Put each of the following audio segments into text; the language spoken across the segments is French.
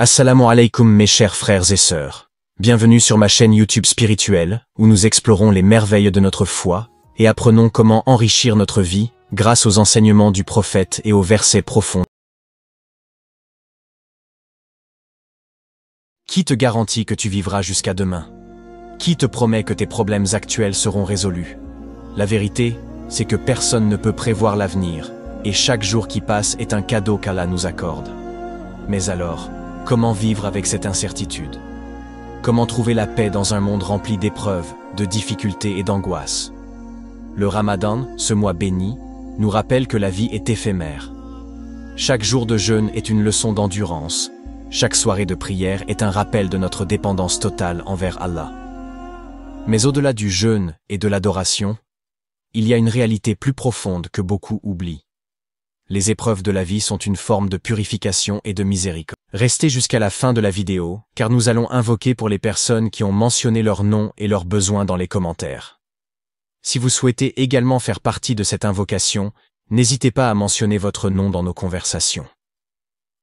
Assalamu alaikum mes chers frères et sœurs. Bienvenue sur ma chaîne YouTube spirituelle, où nous explorons les merveilles de notre foi et apprenons comment enrichir notre vie grâce aux enseignements du prophète et aux versets profonds. Qui te garantit que tu vivras jusqu'à demain? Qui te promet que tes problèmes actuels seront résolus? La vérité, c'est que personne ne peut prévoir l'avenir, et chaque jour qui passe est un cadeau qu'Allah nous accorde. Mais alors, comment vivre avec cette incertitude? Comment trouver la paix dans un monde rempli d'épreuves, de difficultés et d'angoisses? Le Ramadan, ce mois béni, nous rappelle que la vie est éphémère. Chaque jour de jeûne est une leçon d'endurance. Chaque soirée de prière est un rappel de notre dépendance totale envers Allah. Mais au-delà du jeûne et de l'adoration, il y a une réalité plus profonde que beaucoup oublient. Les épreuves de la vie sont une forme de purification et de miséricorde. Restez jusqu'à la fin de la vidéo, car nous allons invoquer pour les personnes qui ont mentionné leur nom et leurs besoins dans les commentaires. Si vous souhaitez également faire partie de cette invocation, n'hésitez pas à mentionner votre nom dans nos conversations.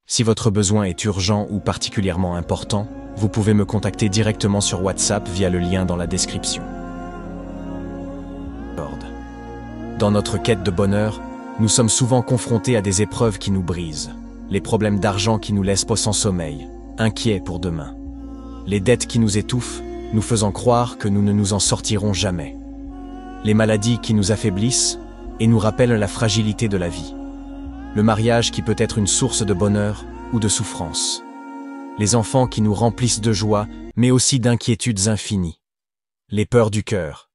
Si votre besoin est urgent ou particulièrement important, vous pouvez me contacter directement sur WhatsApp via le lien dans la description. Dans notre quête de bonheur, nous sommes souvent confrontés à des épreuves qui nous brisent, les problèmes d'argent qui nous laissent sans sommeil, inquiets pour demain, les dettes qui nous étouffent, nous faisant croire que nous ne nous en sortirons jamais, les maladies qui nous affaiblissent et nous rappellent la fragilité de la vie, le mariage qui peut être une source de bonheur ou de souffrance, les enfants qui nous remplissent de joie mais aussi d'inquiétudes infinies, les peurs du cœur,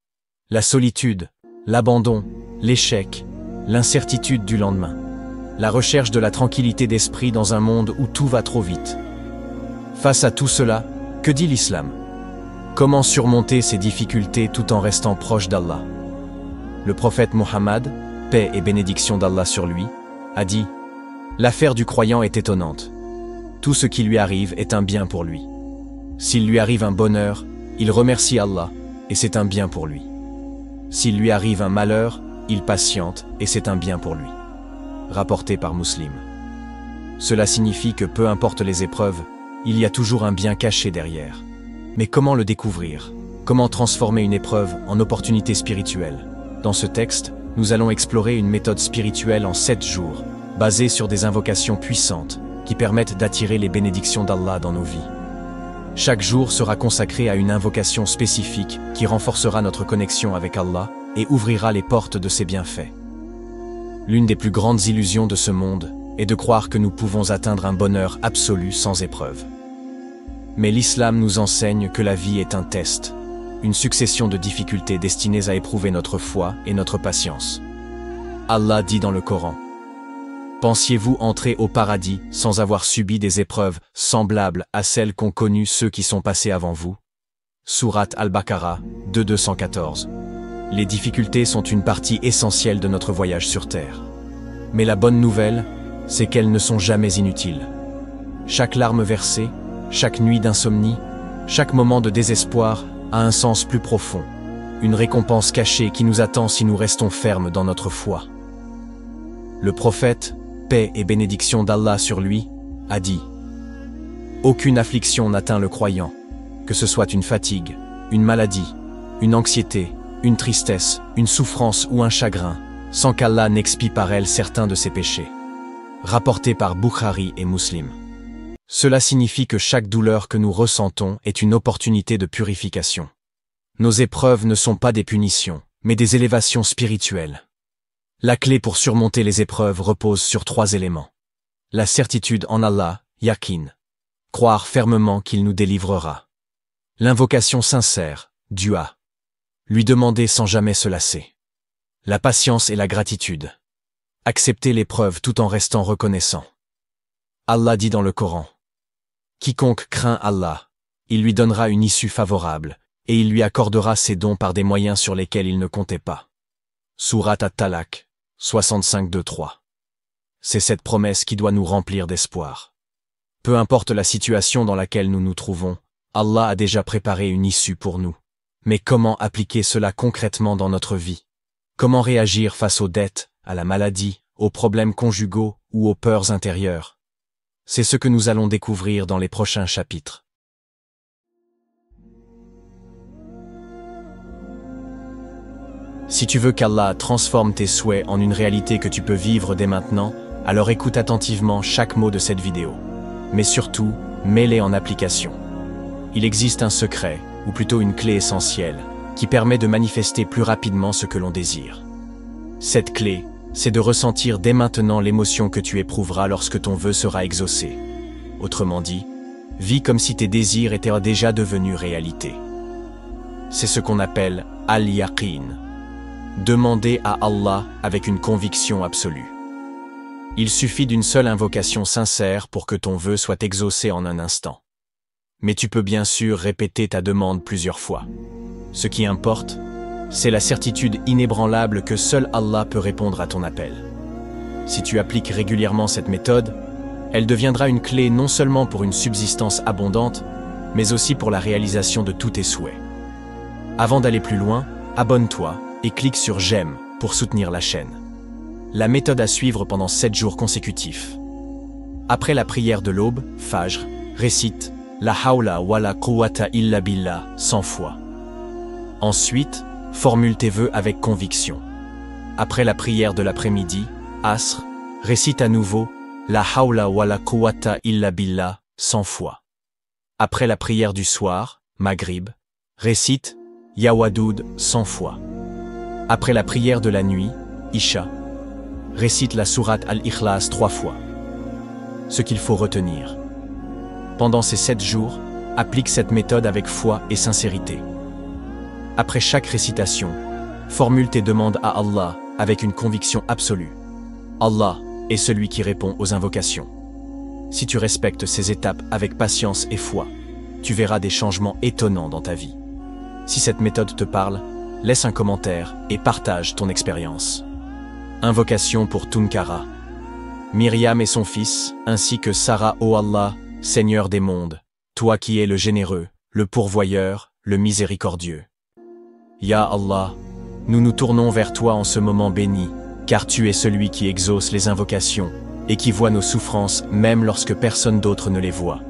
la solitude, l'abandon, l'échec, l'incertitude du lendemain, la recherche de la tranquillité d'esprit dans un monde où tout va trop vite. Face à tout cela, que dit l'islam? Comment surmonter ces difficultés tout en restant proche d'Allah? Le prophète Mohammed, paix et bénédiction d'Allah sur lui, a dit « L'affaire du croyant est étonnante. Tout ce qui lui arrive est un bien pour lui. S'il lui arrive un bonheur, il remercie Allah, et c'est un bien pour lui. S'il lui arrive un malheur, il patiente, et c'est un bien pour lui. » Rapporté par Muslim. Cela signifie que peu importe les épreuves, il y a toujours un bien caché derrière. Mais comment le découvrir? Comment transformer une épreuve en opportunité spirituelle? Dans ce texte, nous allons explorer une méthode spirituelle en 7 jours, basée sur des invocations puissantes, qui permettent d'attirer les bénédictions d'Allah dans nos vies. Chaque jour sera consacré à une invocation spécifique qui renforcera notre connexion avec Allah et ouvrira les portes de ses bienfaits. L'une des plus grandes illusions de ce monde est de croire que nous pouvons atteindre un bonheur absolu sans épreuve. Mais l'islam nous enseigne que la vie est un test, une succession de difficultés destinées à éprouver notre foi et notre patience. Allah dit dans le Coran: « Pensiez-vous entrer au paradis sans avoir subi des épreuves semblables à celles qu'ont connues ceux qui sont passés avant vous » Sourate Al-Baqarah 2:214. Les difficultés sont une partie essentielle de notre voyage sur Terre. Mais la bonne nouvelle, c'est qu'elles ne sont jamais inutiles. Chaque larme versée, chaque nuit d'insomnie, chaque moment de désespoir a un sens plus profond, une récompense cachée qui nous attend si nous restons fermes dans notre foi. Le prophète, paix et bénédiction d'Allah sur lui, a dit « Aucune affliction n'atteint le croyant, que ce soit une fatigue, une maladie, une anxiété, une tristesse, une souffrance ou un chagrin, sans qu'Allah n'expie par elle certains de ses péchés. » Rapporté par Bukhari et Muslim. Cela signifie que chaque douleur que nous ressentons est une opportunité de purification. Nos épreuves ne sont pas des punitions, mais des élévations spirituelles. La clé pour surmonter les épreuves repose sur 3 éléments. La certitude en Allah, yaqin. Croire fermement qu'il nous délivrera. L'invocation sincère, dua. Lui demander sans jamais se lasser. La patience et la gratitude. Accepter l'épreuve tout en restant reconnaissant. Allah dit dans le Coran: « Quiconque craint Allah, il lui donnera une issue favorable, et il lui accordera ses dons par des moyens sur lesquels il ne comptait pas. » Sourate At-Talaq 65:2-3. C'est cette promesse qui doit nous remplir d'espoir. Peu importe la situation dans laquelle nous nous trouvons, Allah a déjà préparé une issue pour nous. Mais comment appliquer cela concrètement dans notre vie? Comment réagir face aux dettes, à la maladie, aux problèmes conjugaux ou aux peurs intérieures? C'est ce que nous allons découvrir dans les prochains chapitres. Si tu veux qu'Allah transforme tes souhaits en une réalité que tu peux vivre dès maintenant, alors écoute attentivement chaque mot de cette vidéo. Mais surtout, mets-les en application. Il existe un secret, ou plutôt une clé essentielle, qui permet de manifester plus rapidement ce que l'on désire. Cette clé, c'est de ressentir dès maintenant l'émotion que tu éprouveras lorsque ton vœu sera exaucé. Autrement dit, vis comme si tes désirs étaient déjà devenus réalité. C'est ce qu'on appelle al-yaqin. Demander à Allah avec une conviction absolue. Il suffit d'une seule invocation sincère pour que ton vœu soit exaucé en un instant. Mais tu peux bien sûr répéter ta demande plusieurs fois. Ce qui importe, c'est la certitude inébranlable que seul Allah peut répondre à ton appel. Si tu appliques régulièrement cette méthode, elle deviendra une clé non seulement pour une subsistance abondante, mais aussi pour la réalisation de tous tes souhaits. Avant d'aller plus loin, abonne-toi et clique sur j'aime pour soutenir la chaîne. La méthode à suivre pendant 7 jours consécutifs. Après la prière de l'aube, Fajr, récite La hawla wa la quwwata illa billah 100 fois. Ensuite, formule tes vœux avec conviction. Après la prière de l'après-midi, Asr, récite à nouveau La hawla wa la quwwata illa billah 100 fois. Après la prière du soir, Maghrib, récite Ya Wadoud 100 fois. Après la prière de la nuit, Isha, récite la sourate Al-Ikhlas 3 fois. Ce qu'il faut retenir. Pendant ces 7 jours, applique cette méthode avec foi et sincérité. Après chaque récitation, formule tes demandes à Allah avec une conviction absolue. Allah est celui qui répond aux invocations. Si tu respectes ces étapes avec patience et foi, tu verras des changements étonnants dans ta vie. Si cette méthode te parle, laisse un commentaire et partage ton expérience. Invocation pour Tunkara. Myriam et son fils, ainsi que Sarah, ô Allah, Seigneur des mondes, toi qui es le généreux, le pourvoyeur, le miséricordieux. Ya Allah, nous nous tournons vers toi en ce moment béni, car tu es celui qui exauce les invocations et qui voit nos souffrances même lorsque personne d'autre ne les voit.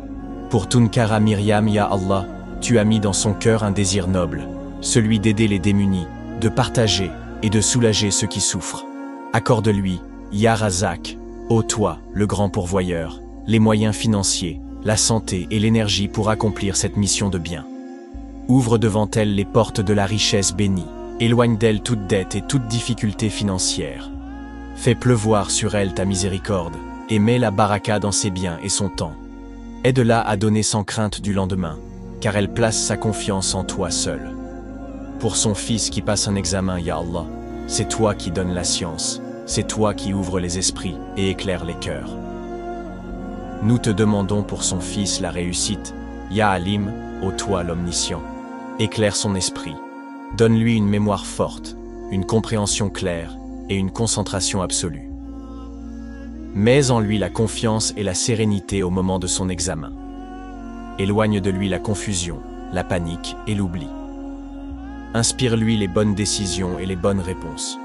Pour Tunkara Myriam, Ya Allah, tu as mis dans son cœur un désir noble, celui d'aider les démunis, de partager et de soulager ceux qui souffrent. Accorde-lui, Ya Razak, ô toi, le grand pourvoyeur, les moyens financiers, la santé et l'énergie pour accomplir cette mission de bien. Ouvre devant elle les portes de la richesse bénie, éloigne d'elle toute dette et toute difficulté financière. Fais pleuvoir sur elle ta miséricorde, et mets la baraka dans ses biens et son temps. Aide-la à donner sans crainte du lendemain, car elle place sa confiance en toi seul. Pour son fils qui passe un examen, Ya Allah, c'est toi qui donnes la science, c'est toi qui ouvres les esprits et éclaires les cœurs. Nous te demandons pour son fils la réussite, Ya Alim, ô toi l'omniscient. Éclaire son esprit, donne-lui une mémoire forte, une compréhension claire et une concentration absolue. Mets en lui la confiance et la sérénité au moment de son examen. Éloigne de lui la confusion, la panique et l'oubli. Inspire-lui les bonnes décisions et les bonnes réponses.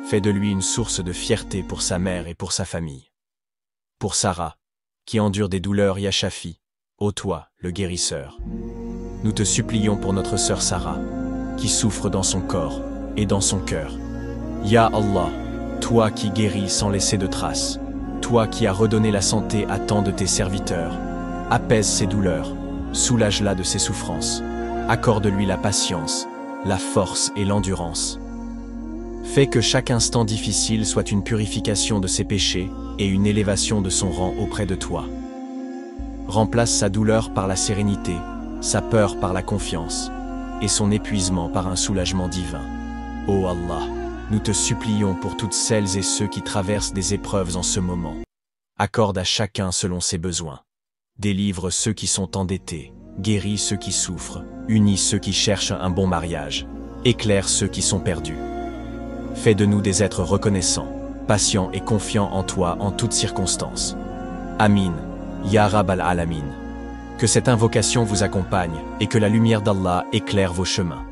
Fais de lui une source de fierté pour sa mère et pour sa famille. Pour Sarah, qui endure des douleurs, Ya Shafi, ô toi, le guérisseur. Nous te supplions pour notre sœur Sarah, qui souffre dans son corps et dans son cœur. Ya Allah, toi qui guéris sans laisser de traces, toi qui as redonné la santé à tant de tes serviteurs, apaise ses douleurs, soulage-la de ses souffrances. Accorde-lui la patience, la force et l'endurance. Fais que chaque instant difficile soit une purification de ses péchés et une élévation de son rang auprès de toi. Remplace sa douleur par la sérénité, sa peur par la confiance, et son épuisement par un soulagement divin. Ô Allah, nous te supplions pour toutes celles et ceux qui traversent des épreuves en ce moment. Accorde à chacun selon ses besoins. Délivre ceux qui sont endettés, guéris ceux qui souffrent, unis ceux qui cherchent un bon mariage, éclaire ceux qui sont perdus. Fais de nous des êtres reconnaissants, patients et confiants en toi en toutes circonstances. Amin, Ya Rabbal Alamin. Que cette invocation vous accompagne et que la lumière d'Allah éclaire vos chemins.